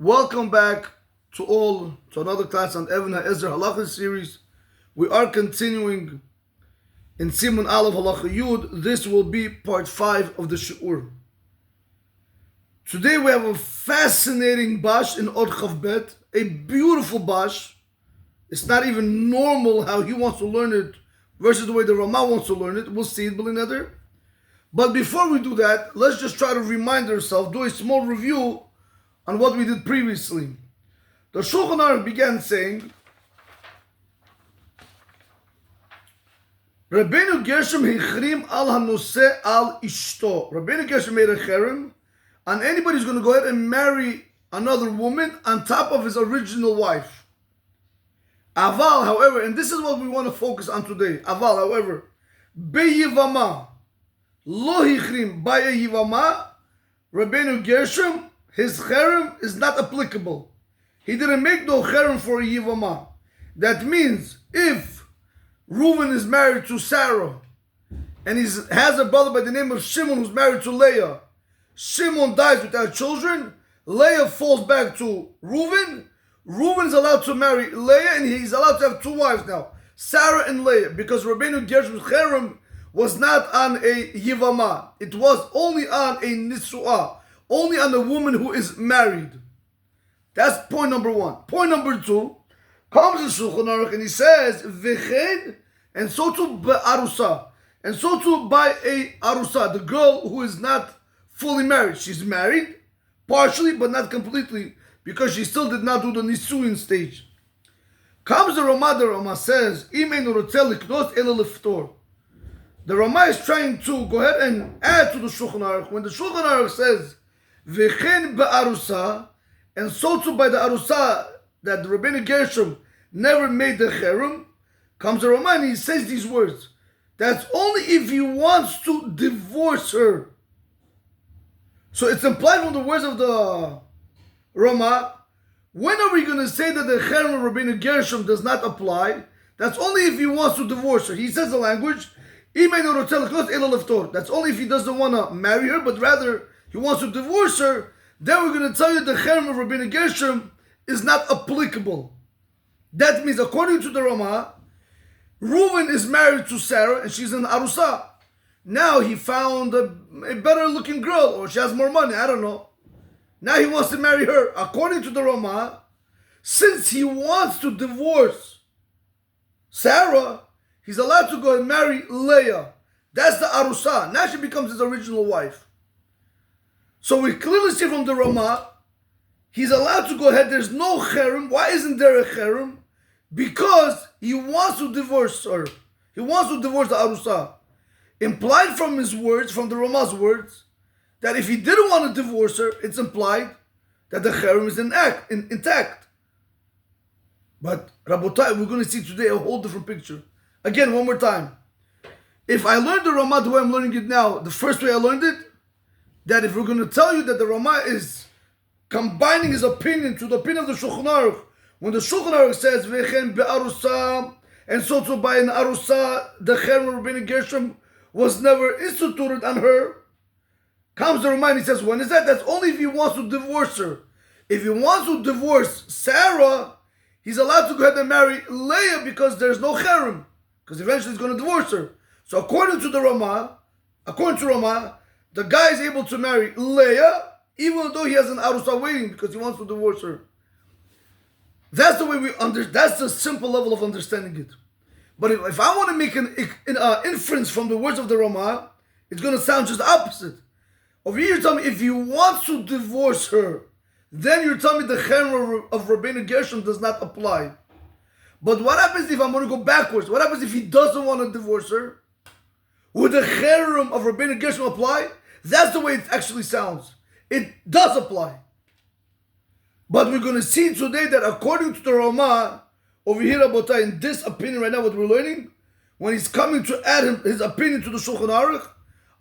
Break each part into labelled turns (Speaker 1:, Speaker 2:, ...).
Speaker 1: Welcome back to another class on Evean Hazaer Halacha series. We are continuing in Siman Aleph Halacha Yud. This will be part 5 of the Shi'ur. Today we have a fascinating bash in Od Chav Bet, a beautiful bash. It's not even normal how he wants to learn it versus the way the Ramah wants to learn it. We'll see it, B'lineder. But before we do that, let's just try to remind ourselves, do a small review on what we did previously. The Shulchan Aruch began saying, Rabbeinu Gershom hichrim al hanose al ishto. Rabbeinu Gershom made a cherem on anybody who's going to go ahead and marry another woman on top of his original wife. Aval, however, and this is what we want to focus on today. Aval, however, beyivama, lo hichrim by a yivama, Rabbeinu Gershom, his cherem is not applicable. He didn't make no cherem for a yivama. That means if Reuven is married to Sarah and he has a brother by the name of Shimon who's married to Leah, Shimon dies without children, Leah falls back to Reuven. Reuven is allowed to marry Leah and he's allowed to have two wives now, Sarah and Leah, because Rabbeinu Gershom's cherem was not on a yivama. It was only on a nisu'ah, only on a woman who is married. That's point number one. Point number two, comes the Shulchan Aruch and he says, V'chen, and so too ba'arusa, and so too by a arusa, the girl who is not fully married. She's married, partially, but not completely, because she still did not do the nisuin stage. Comes the Ramah says, Imein rotel liknos ela liftor. The Ramah is trying to go ahead and add to the Shulchan Aruch. When the Shulchan Aruch says, V'chen ba'arusa, and so too by the arusa that the Rabbeinu Gershom never made the cherem, comes the Ramah and he says these words. That's only if he wants to divorce her. So it's implied from the words of the Ramah. When are we going to say that the cherem of Rabbeinu Gershom does not apply? That's only if he wants to divorce her. He says the language, that's only if he doesn't want to marry her, but rather he wants to divorce her. Then we're going to tell you the cherem of Rabbeinu Gershom is not applicable. That means, according to the Ramah, Reuven is married to Sarah and she's an arusa. Now he found a better looking girl, or she has more money, I don't know. Now he wants to marry her. According to the Ramah, since he wants to divorce Sarah, he's allowed to go and marry Leah. That's the arusa. Now she becomes his original wife. So we clearly see from the Ramah, he's allowed to go ahead. There's no cherem. Why isn't there a cherem? Because he wants to divorce her. He wants to divorce the arusa. Implied from his words, from the Ramah's words, that if he didn't want to divorce her, it's implied that the cherem is intact. But Rabotai, we're going to see today a whole different picture. Again, one more time. If I learned the Ramah the way I'm learning it now, the first way I learned it, that if we're going to tell you that the Ramah is combining his opinion to the opinion of the Shulchan Aruch, when the Shulchan Aruch says V'chen be'arusa, and so too by an arusa, the cherem of Rabbeinu Gershom was never instituted on her, comes the Ramah and he says, when is that? That's only if he wants to divorce her. If he wants to divorce Sarah, he's allowed to go ahead and marry Leah because there's no cherem, because eventually he's going to divorce her. So according to Ramah, the guy is able to marry Leah, even though he has an arusa waiting because he wants to divorce her. That's the way that's the simple level of understanding it. But if I want to make an inference from the words of the Ramah, it's going to sound just opposite. Over here you're telling me if he wants to divorce her, then you're telling me the cherem of Rabbeinu Gershom does not apply. But what happens if I'm going to go backwards? What happens if he doesn't want to divorce her? Would the cherem of Rabbeinu Gershom apply? That's the way it actually sounds. It does apply. But we're going to see today that according to the Ramah, over here, Rabotai, in this opinion right now, what we're learning, when he's coming to add his opinion to the Shulchan Aruch,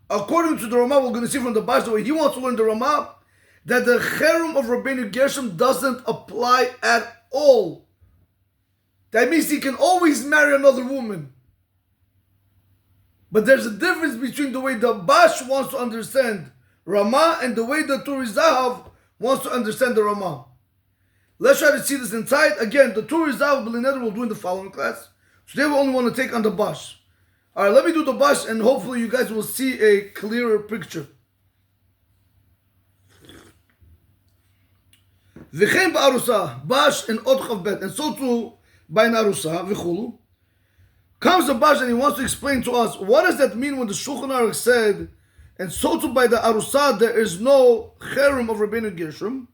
Speaker 1: according to the Ramah, we're going to see from the Bash, the way he wants to learn the Ramah, that the cherem of Rabbeinu Gershom doesn't apply at all. That means he can always marry another woman. But there's a difference between the way the Bash wants to understand Ramah and the way the Turi Zahav wants to understand the Ramah. Let's try to see this inside. Again, the Torah Zav B'Lineder we'll do in the following class. Today we only want to take on the Bash. Alright, let me do the Bash and hopefully you guys will see a clearer picture. V'chein ba'arusa, Bash and Od Chav Bet, and so too by an Arusa, v'chulu. Comes the Bash and he wants to explain to us, what does that mean when the Shulchan Aruch said, and so too by the Arusa, there is no cherem of Rabbeinu Gershom.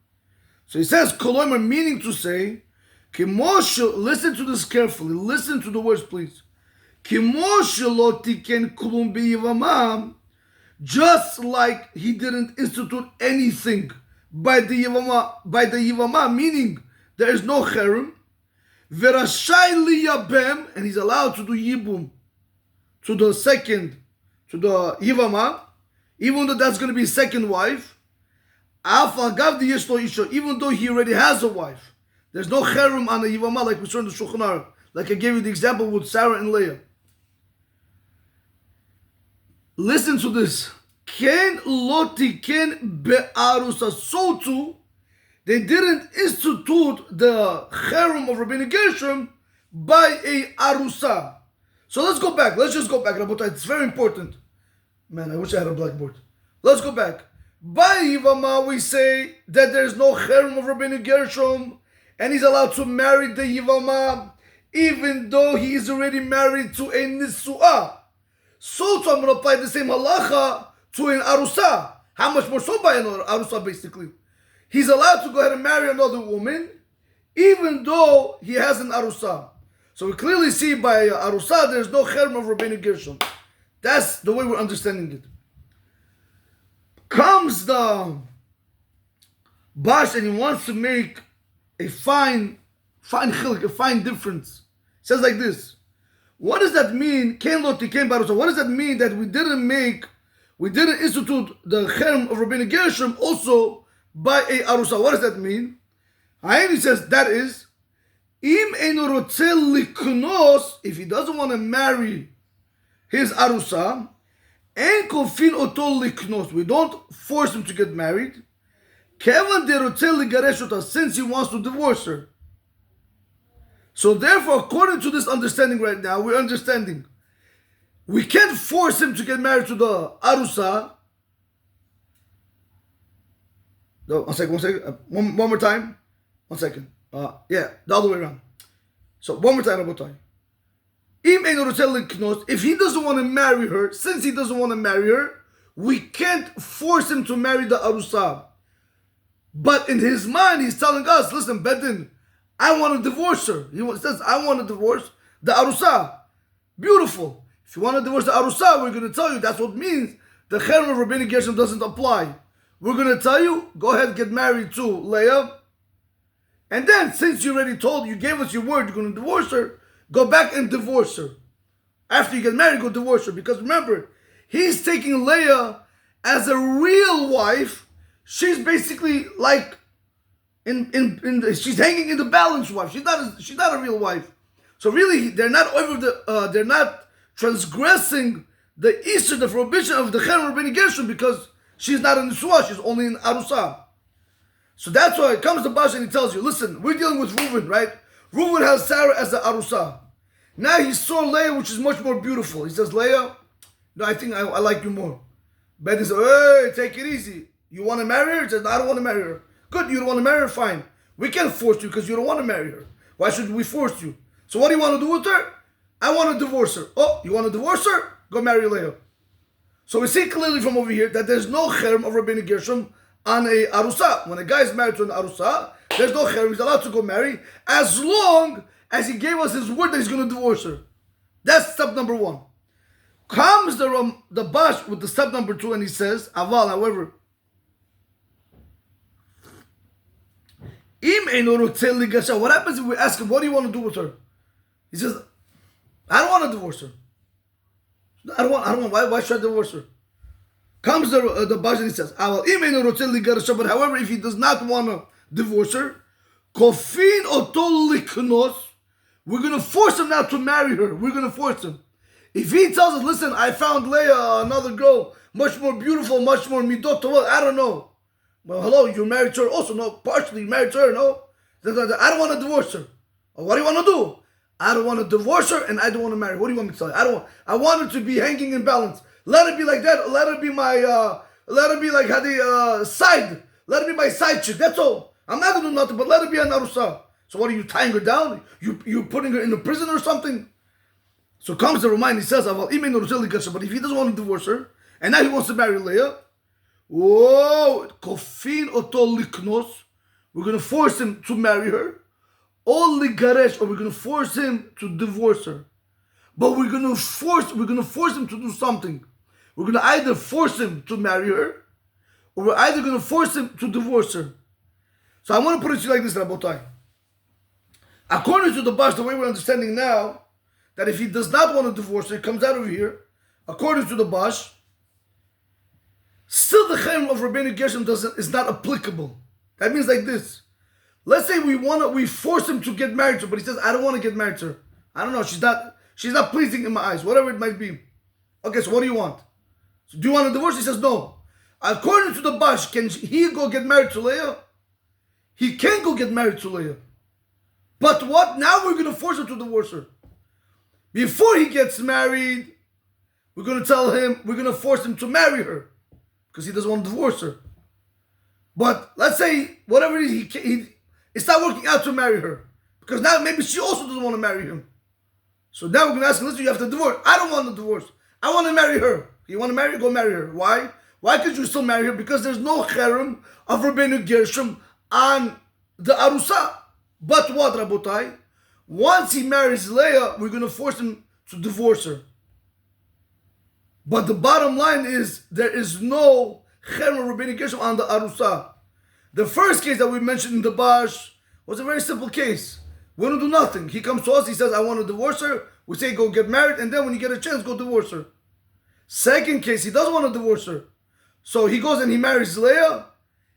Speaker 1: So he says, Kolomer, meaning to say, Kimoshe, listen to this carefully, listen to the words please. Kimoshe lo tiken klum b'yivamam, just like he didn't institute anything by the Yivama, meaning there is no cherem, Verashai liyabem, and he's allowed to do yibum to the Yivama, even though that's going to be his second wife. Even though he already has a wife, there's no cherem on the Yivama like we saw in the Shulchan Aruch. Like I gave you the example with Sarah and Leah. Listen to this. Ken loti ken be'arusa. So too, they didn't institute the cherem of Rabbeinu Gershom by a arusa. So let's go back. Let's just go back, Rabotai. It's very important. Man, I wish I had a blackboard. Let's go back. By Yivama, we say that there's no cherem of Rabbeinu Gershom, and he's allowed to marry the Yivama, even though he is already married to a Nisu'ah. So I'm going to apply the same halacha to an Arusa. How much more so by another Arusa, basically? He's allowed to go ahead and marry another woman, even though he has an Arusa. So we clearly see by Arusa, there's no cherem of Rabbeinu Gershom. That's the way we're understanding it. Comes the Bash and he wants to make a fine chilik, a fine difference. It says like this. What does that mean? What does that mean that we didn't institute the cherem of Rabbeinu Gershom also by a arusa? What does that mean? He says that is, if he doesn't want to marry his arusa, we don't force him to get married. Since he wants to divorce her. So therefore, according to this understanding right now, we're understanding we can't force him to get married to the arusa. No, one second. One more time. 1 second. The other way around. So one more time, Rabotai. If he doesn't want to marry her, since he doesn't want to marry her, we can't force him to marry the arusa. But in his mind, he's telling us, listen, Bedin, I want to divorce her. He says, I want to divorce the arusa. Beautiful. If you want to divorce the arusa, we're going to tell you that's what it means. The cherem of Rabbeinu Gershom doesn't apply. We're going to tell you, go ahead and get married to Leah. And then, since you already told, you gave us your word, you're going to divorce her, go back and divorce her. After you get married, go divorce her. Because remember, he's taking Leah as a real wife. She's basically like, she's hanging in the balance wife. She's not a real wife. So really, they're not transgressing the Isur, the prohibition of the cherem of Rabbeinu Gershom, because she's not in Nisuah, she's only in Arusa. So that's why it comes to Bash and he tells you, listen, we're dealing with Reuven, right? Reuven has Sarah as the Arusa. Now he saw Leah, which is much more beautiful. He says, Leah, no, I think I like you more. Ben says, hey, take it easy. You want to marry her? He says, no, I don't want to marry her. Good, you don't want to marry her? Fine. We can't force you because you don't want to marry her. Why should we force you? So what do you want to do with her? I want to divorce her. Oh, you want to divorce her? Go marry Leah. So we see clearly from over here that there's no cherem of Rabbeinu Gershom on a arusa. When a guy is married to an arusa, there's no cherem. He's allowed to go marry as long as he gave us his word that he's going to divorce her. That's step number one. Comes the Bash with the step number two and he says, Aval, however, what happens if we ask him, what do you want to do with her? He says, I don't want to divorce her. I don't want. Why should I divorce her? Comes the Bash and he says, but however, if he does not want to divorce her, we're going to force him now to marry her. We're going to force him. If he tells us, listen, I found Leah, another girl, much more beautiful, much more midot, I don't know. Well, hello, you're married to her also? No, partially married to her, no? I don't want to divorce her. Or what do you want to do? I don't want to divorce her and I don't want to marry her. What do you want me to tell you? I want her to be hanging in balance. Let it be like that. Let her be let her be like side. Let her be my side chick. That's all. I'm not going to do nothing, but let her be an arusa. So what are you tying her down? You're putting her in a prison or something? So comes the reminder, he says, but if he doesn't want to divorce her, and now he wants to marry Leah, whoa, kofin oto liknos, we're going to force him to marry her, or ligaresh, or we're going to force him to divorce her. But we're going to force him to do something. We're going to either force him to marry her, or we're either going to force him to divorce her. So I want to put it to you like this, Rabotai. According to the Bash, the way we're understanding now, that if he does not want to divorce her, it comes out over here, according to the Bash, still the Chaim of Rabbeinu Gershom is not applicable. That means like this. Let's say we force him to get married to her, but he says, I don't want to get married to her. I don't know, she's not pleasing in my eyes, whatever it might be. Okay, so what do you want? So do you want a divorce? He says, no. According to the Bash, can he go get married to Leah? He can go get married to Leah. But what? Now we're going to force him to divorce her. Before he gets married, we're going to force him to marry her because he doesn't want to divorce her. But let's say, whatever it is, it's not working out to marry her because now maybe she also doesn't want to marry him. So now we're going to ask him, listen, you have to divorce. I don't want to divorce. I want to marry her. You want to marry her? Go marry her. Why? Why could you still marry her? Because there's no cherem of Rabbeinu Gershom on the Arusa. But what, Rabotai? Once he marries Leah, we're going to force him to divorce her. But the bottom line is, there is no cherem of Rabbeinu Gershom on the Arusa. The first case that we mentioned in the Bash was a very simple case. We don't do nothing. He comes to us, he says, I want to divorce her. We say, go get married, and then when you get a chance, go divorce her. Second case, he doesn't want to divorce her. So he goes and he marries Leah.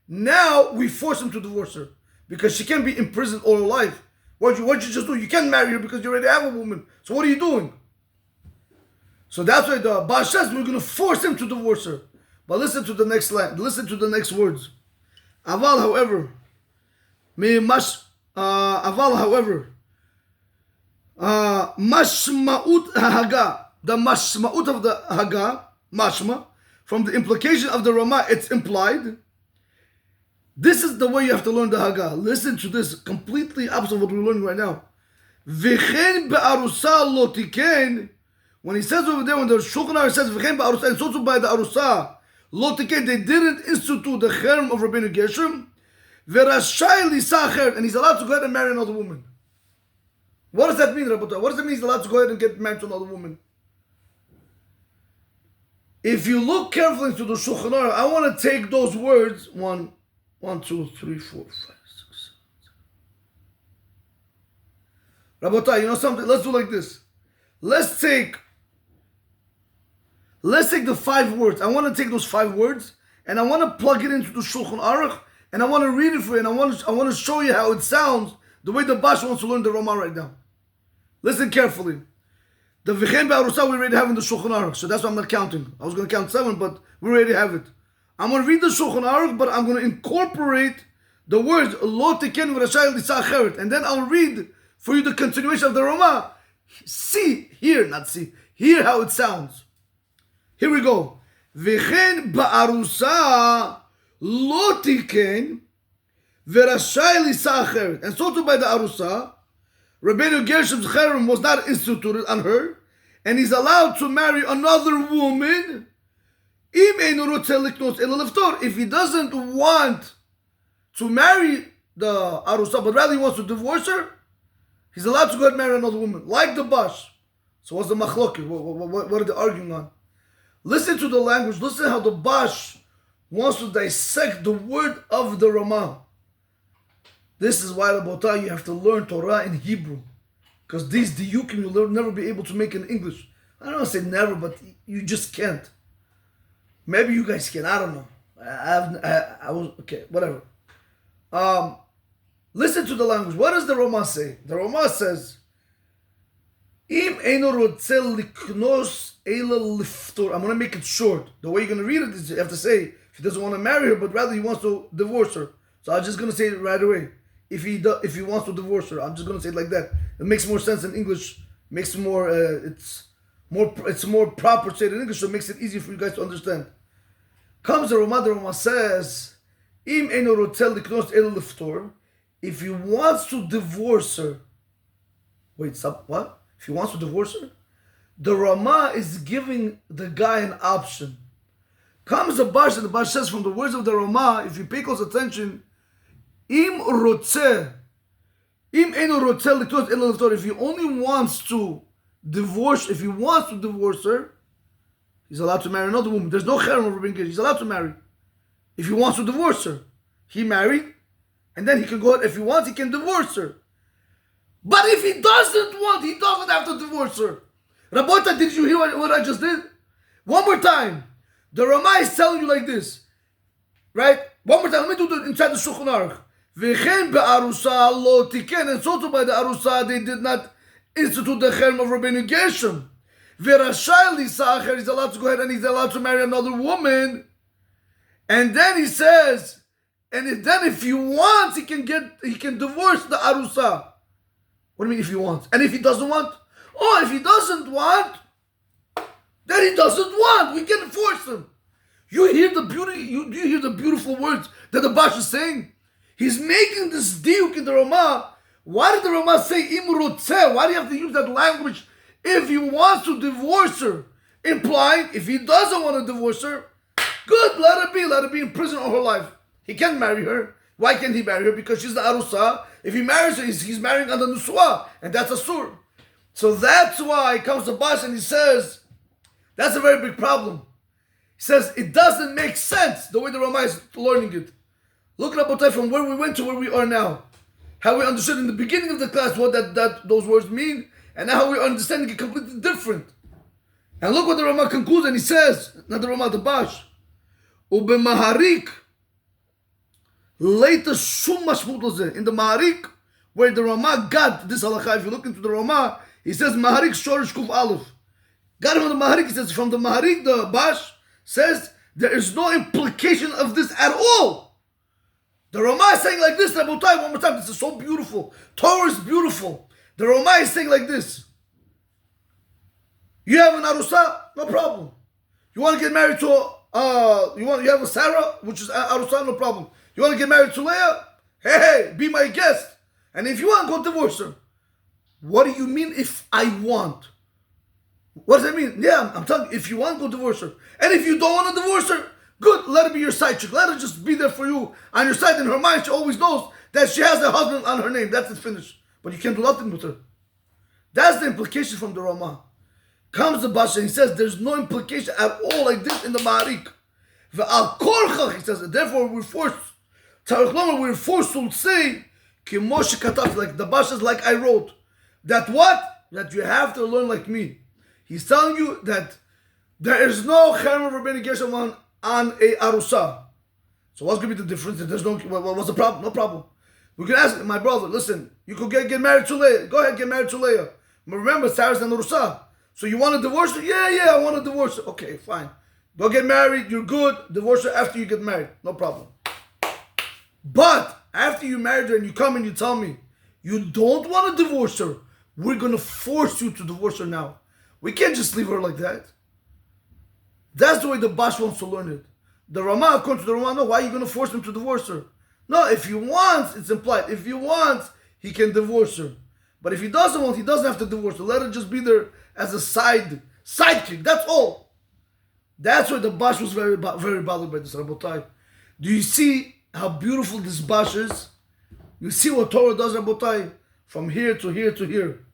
Speaker 1: Now we force him to divorce her because she can't be in prison all her life. What'd you just do? You can't marry her because you already have a woman. So what are you doing? So that's why the Bash says we're going to force him to divorce her. But listen to the next line. Listen to the next words. Aval, however, mashma'ut haga, the mashma'ut of the haga, mashma, from the implication of the Ramah, it's implied. This is the way you have to learn the haga. Listen to this, completely opposite of what we're learning right now. V'chein be'arusa lo tiken. When he says over there, when the Shulchan Aruch says v'chein be'arusa, and it's also by the arusa lo tiken, they didn't institute the cherem of Rabbeinu Gershom. V'rashai lisacher, and he's allowed to go ahead and marry another woman. What does that mean, Rabbota? What does it mean he's allowed to go ahead and get married to another woman? If you look carefully into the Shulchan Aruch, I want to take those words, 1, 2, 3, 4, 5, 6, 7. Rabbota, you know something? Let's do like this. Let's take the 5 words. I want to take those 5 words and I want to plug it into the Shulchan Aruch and I want to read it for you and I want to show you how it sounds the way the Bash wants to learn the Ramah right now. Listen carefully. The V'chein be'arusa we already have in the Shulchan Aruch, so that's why I'm not counting. I was going to count 7, but we already have it. I'm going to read the Shulchan Aruch, but I'm going to incorporate the words lo tiken v'rashai lisacheret, and then I'll read for you the continuation of the Ramah. Hear how it sounds. Here we go. V'chein be'arusa lo tiken v'rashai lisacheret, and so too by the arusa, Rabbeinu Gershom's cherem was not instituted on her, and he's allowed to marry another woman. If he doesn't want to marry the arusa, but rather he wants to divorce her, he's allowed to go ahead and marry another woman, like the Bash. So what's the machlokes? What are they arguing on? Listen to the language. Listen how the Bash wants to dissect the word of the Ramah. This is why, Rabotai, you have to learn Torah in Hebrew. Because these diyukim you'll never be able to make in English. I don't want to say never, but you just can't. Maybe you guys can. I don't know. I was, okay, whatever. Listen to the language. What does the Ramah say? The Ramah says, Im eino rotzel liknos eila liftor. I'm going to make it short. The way you're going to read it is you have to say, he doesn't want to marry her, but rather he wants to divorce her. So I'm just going to say it right away. if he wants to divorce her. I'm just gonna say it like that. It makes more sense in English. Makes more it's more proper said in English, so it makes it easier for you guys to understand. Comes the Rama says, Im eino rotel liknos el liftor. If he wants to divorce her, wait, stop. What? If he wants to divorce her, the Rama is giving the guy an option. Comes the Bash, and the Bash says from the words of the Rama, if you pay close attention, Im rotzeh, Im eino rotzeh liknos el liftor. If he only wants to divorce, if he wants to divorce her, he's allowed to marry another woman. There's no cherem over being engaged. He's allowed to marry. If he wants to divorce her, he married, and then he can go ahead. If he wants, he can divorce her. But if he doesn't want, he doesn't have to divorce her. Rabota, did you hear what I just did? One more time. The Rama is telling you like this, right? One more time. Let me do it inside the Shulchan Aruch. V'chein be'arusa lo tiken. And so too by the arusa, they did not institute the cherem of Rabbeinu Gershom. V'rashai lisacher. He's allowed to go ahead and he's allowed to marry another woman. And then he says, and then if he wants, he can divorce the arusa. What do you mean if he wants? And if he doesn't want? Oh, if he doesn't want, then he doesn't want. We can force him. You hear the beauty. You hear the beautiful words that the Bash is saying. He's making this diuk in the Rama. Why did the Rama say im rotzeh? Why do you have to use that language? If he wants to divorce her, implying if he doesn't want to divorce her, good, let her be in prison all her life. He can't marry her. Why can't he marry her? Because she's the arusa. If he marries her, he's marrying under nusua, and that's a sur. So that's why comes the Bash and he says, that's a very big problem. He says, it doesn't make sense the way the Rama is learning it. Look at Rabotay from where we went to where we are now. How we understood in the beginning of the class what those words mean, and now how we're understanding it completely different. And look what the Rama concludes, and he says, not the Rama, the Bash, Ube Maharik, later Shum Mashmut Lozeh. In the Maharik, where the Rama got this halacha, if you look into the Rama, he says Maharik Shorish Kuf Aleph. Got him on the Maharik, he says, from the Maharik, the Bash says, there is no implication of this at all. The Rama is saying like this, Rabotai, one more time, this is so beautiful. Torah is beautiful. The Rama is saying like this. You have an Arusa, no problem. You want to get married to you have a Sarah, which is Arusa, no problem. You want to get married to Leah? Hey, be my guest. And if you want, go divorce her. What do you mean if I want? What does that mean? Yeah, I'm telling you, if you want, go divorce her. And if you don't want to divorce her, good, let her be your side chick. Let her just be there for you on your side. In her mind, she always knows that she has a husband on her name. That's it, finished. But you can't do nothing with her. That's the implication from the Rama. Comes the Basha and he says there's no implication at all like this in the Ma'arik. He says, therefore we're forced to say, like the Basha is like I wrote. That what? That you have to learn like me. He's telling you that there is no cherem of Rabbeinu Gershom on a arusa. So what's going to be the difference? There's no, what's the problem? No problem. We can ask my brother, listen, you could get married to Leah. Go ahead, get married to Leah. But remember, Sarah's an arusa. So you want to divorce her? Yeah, I want to divorce her. Okay, fine. Go get married, you're good. Divorce her after you get married. No problem. But after you married her and you come and you tell me you don't want to divorce her, we're going to force you to divorce her now. We can't just leave her like that. That's the way the Bash wants to learn it. The Rama, according to the Rama, no, why are you going to force him to divorce her? No, if he wants, it's implied. If he wants, he can divorce her. But if he doesn't want, he doesn't have to divorce her. Let her just be there as a sidekick. That's all. That's why the Bash was very bothered by this, Rabotai. Do you see how beautiful this Bash is? You see what Torah does, Rabotai? From here to here to here.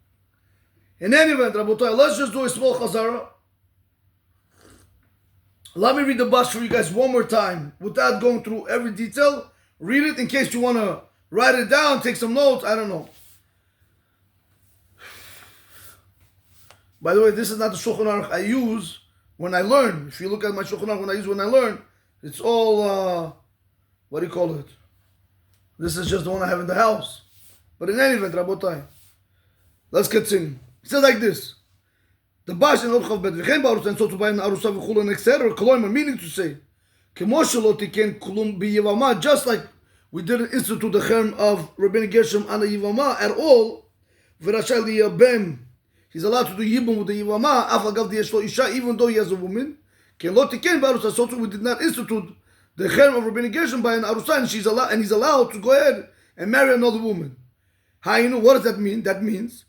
Speaker 1: In any event, Rabotai, let's just do a small Hazaer. Let me read the Bash for you guys one more time without going through every detail. Read it in case you want to write it down, take some notes, I don't know. By the way, this is not the Shulchan Aruch I use when I learn. If you look at my Shulchan Aruch when I learn, it's all, what do you call it? This is just the one I have in the house. But in any event, Rabotai, let's continue. It says like this. The Bash in Orchav Bet V'chein Ba'arusa and so to buy an Arusa V'chula Nexer or Koloima, meaning to say, just like we didn't institute the cherem of Rabbeinu Gershom on the Yivama at all. V'rashai liyabem, he's allowed to do yibum with the Yivama, af agav diyeshlo isha, even though he has a woman. Ken lo tiken ba'arusa, so we did not institute the cherem of Rabbeinu Gershom by an arusa, and he's allowed to go ahead and marry another woman. What does that mean? That means,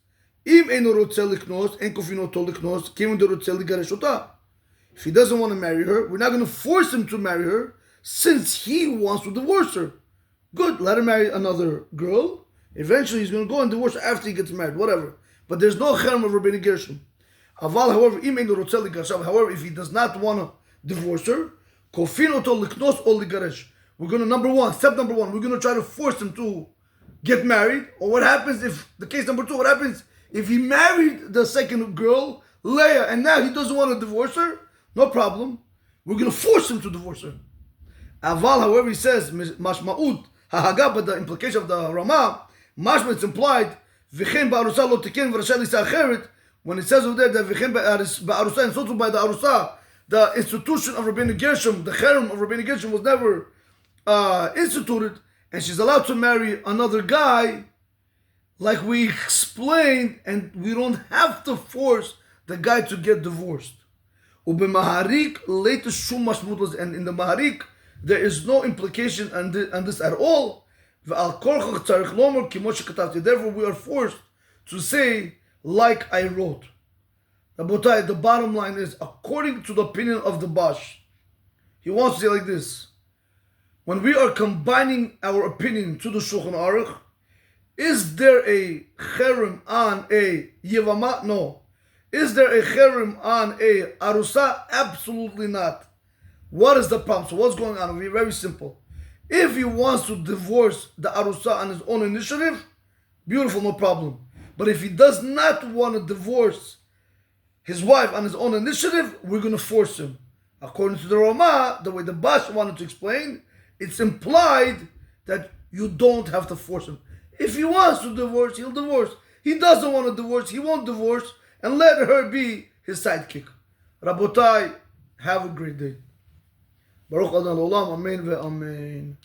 Speaker 1: im eino rotzeh liknos, en kofino to liknos, kivin de rotzeh ligaresh ota. If he doesn't want to marry her, we're not going to force him to marry her, since he wants to divorce her. Good, let him marry another girl. Eventually he's going to go and divorce her after he gets married, whatever. But there's no cherem of Rabbeinu Gershom. Aval, however, im eino rotzeh ligaresh, however, if he does not want to divorce her, kofino to liknos or ligaresh. We're going to, step number one, we're going to try to force him to get married. Or what happens if, the case number two, what happens if he married the second girl, Leah, and now he doesn't want to divorce her? No problem. We're going to force him to divorce her. Aval, however, he says, mashma'ut, hahaga, but the implication of the Ramah, mashma, it's implied, v'chein ba'arusa lo tiken v'rashai lisa acheret, when it says over there that v'chein ba'arusa, and so too by the arusa, the institution of Rabbeinu Gershom, the cherem of Rabbeinu Gershom was never instituted, and she's allowed to marry another guy, like we explained, and we don't have to force the guy to get divorced. Ubemaharik latest shum mashmutas, and in the maharik there is no implication on this at all. Therefore, we are forced to say, like I wrote. Rabotai, the bottom line is, according to the opinion of the Bash, he wants to say like this: when we are combining our opinion to the Shulchan Aruch, is there a cherem on a Yevama? No. Is there a cherem on a Arusa? Absolutely not. What is the problem? So what's going on? Very simple. If he wants to divorce the Arusa on his own initiative, beautiful, no problem. But if he does not want to divorce his wife on his own initiative, we're going to force him. According to the Ramah, the way the Bash wanted to explain, it's implied that you don't have to force him. If he wants to divorce, he'll divorce. He doesn't want to divorce, he won't divorce, and let her be his sidekick. Rabotai, have a great day. Baruch Adonai Olam, Amen ve'Amen.